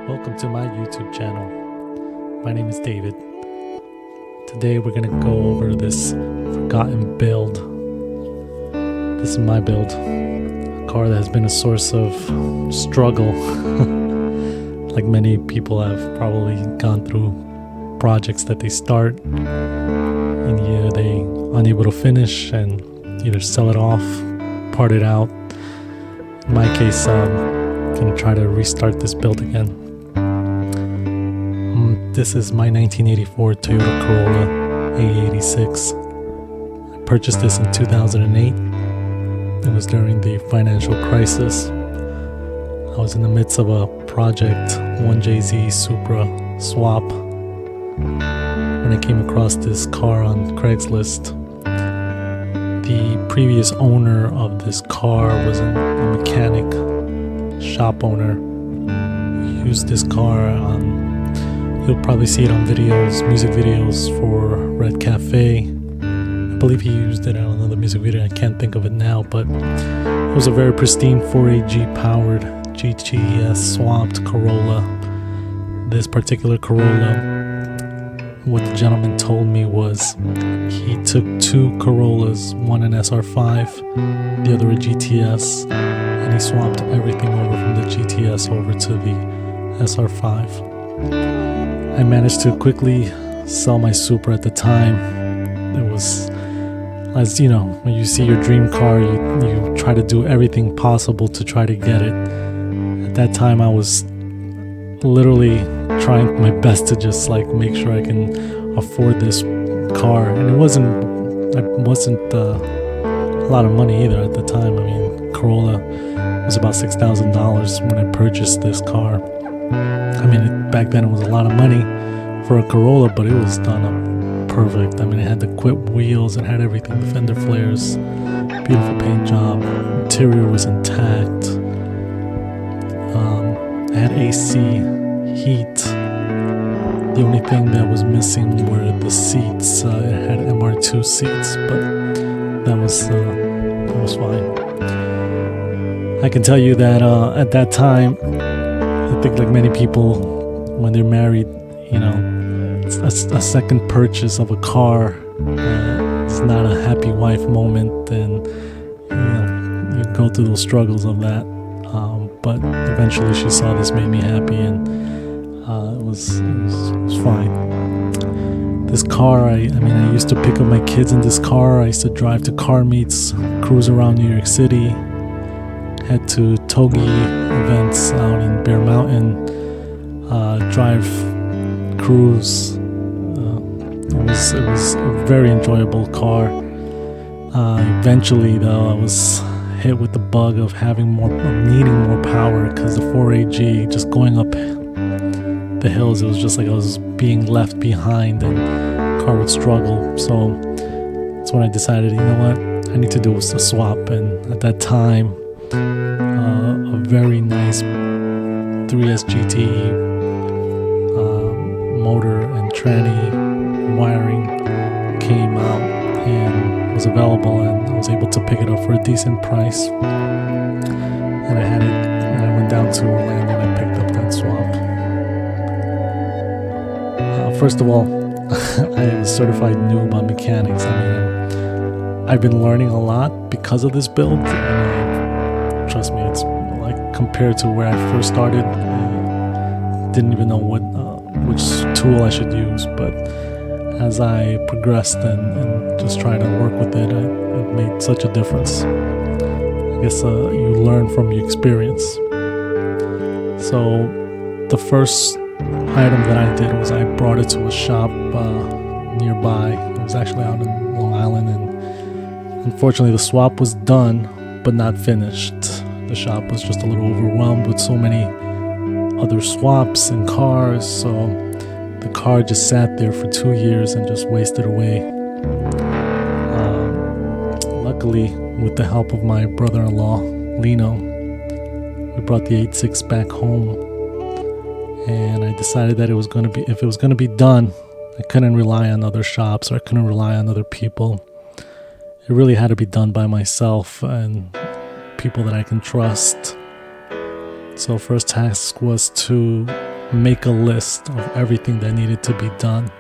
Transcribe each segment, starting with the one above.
Welcome to my YouTube channel. My name is David. Today we're gonna go over this forgotten build. This is my build. A car that has been a source of struggle. Like many people have probably gone through projects that they start and either they unable to finish and either sell it off, part it out. In my case, gonna try to restart this build again. This is my 1984 Toyota Corolla AE86. I purchased this in 2008. It was during the financial crisis. I was in the midst of a project, 1JZ Supra swap, when I came across this car on Craigslist. The previous owner of this car was a mechanic, shop owner. He used this car on, you'll probably see it on videos, music videos for Red Cafe. I believe he used it on another music video, I can't think of it now, but it was a very pristine 4AG powered GTS swapped Corolla. This particular Corolla, what the gentleman told me was he took two Corollas, one an SR5, the other a GTS, and he swapped everything over from the GTS over to the SR5. I managed to quickly sell my Supra at the time. It was, as you know, when you see your dream car, you try to do everything possible to try to get it. At that time, I was literally trying my best to just like make sure I can afford this car, and it wasn't a lot of money either at the time. I mean, Corolla was about $6,000 when I purchased this car. I mean, back then it was a lot of money for a Corolla, but it was done up perfect. I mean, it had the equipped wheels, it had everything, the fender flares, beautiful paint job, interior was intact. It had AC, heat. The only thing that was missing were the seats. It had MR2 seats, but that was fine. I can tell you that at that time, I think like many people, when they're married, you know, a second purchase of a car is not a happy wife moment, and you know, you go through those struggles of that. But eventually she saw this made me happy, and it was fine. This car, I mean, I used to pick up my kids in this car. I used to drive to car meets, cruise around New York City, head to Togi events out in Bear Mountain, drive, cruise. It was a very enjoyable car. Eventually, though, I was hit with the bug of needing more power, because the 4AG, just going up the hills, it was just like I was being left behind and the car would struggle. So that's when I decided, you know what, I need to do a swap. And at that time, a very nice 3S GT motor and tranny wiring came out and was available, and I was able to pick it up for a decent price. And I had it, and I went down to Orlando and I picked up that swap. First of all, I am a certified noob on mechanics. I mean, I've been learning a lot because of this build, and trust me, it's like compared to where I first started, I didn't even know which tool I should use, but as I progressed and just tried to work with it, it made such a difference. I guess you learn from your experience. So the first item that I did was I brought it to a shop nearby. It was actually out in Long Island, and unfortunately the swap was done but not finished. The shop was just a little overwhelmed with so many other swaps and cars, so the car just sat there for 2 years and just wasted away. Luckily, with the help of my brother-in-law, Lino, we brought the 86 back home, and I decided that if it was going to be done, I couldn't rely on other shops, or I couldn't rely on other people. It really had to be done by myself and people that I can trust. So first task was to make a list of everything that needed to be done.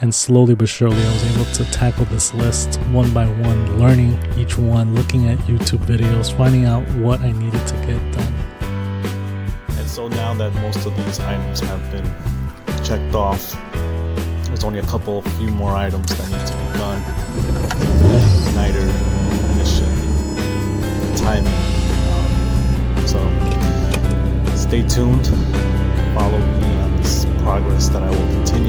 And slowly but surely, I was able to tackle this list one by one, learning each one, looking at YouTube videos, finding out what I needed to get done. And so now that most of these items have been checked off, there's only a few more items that need to be done. Igniter, ignition, timing. So stay tuned. Follow me on this progress that I will continue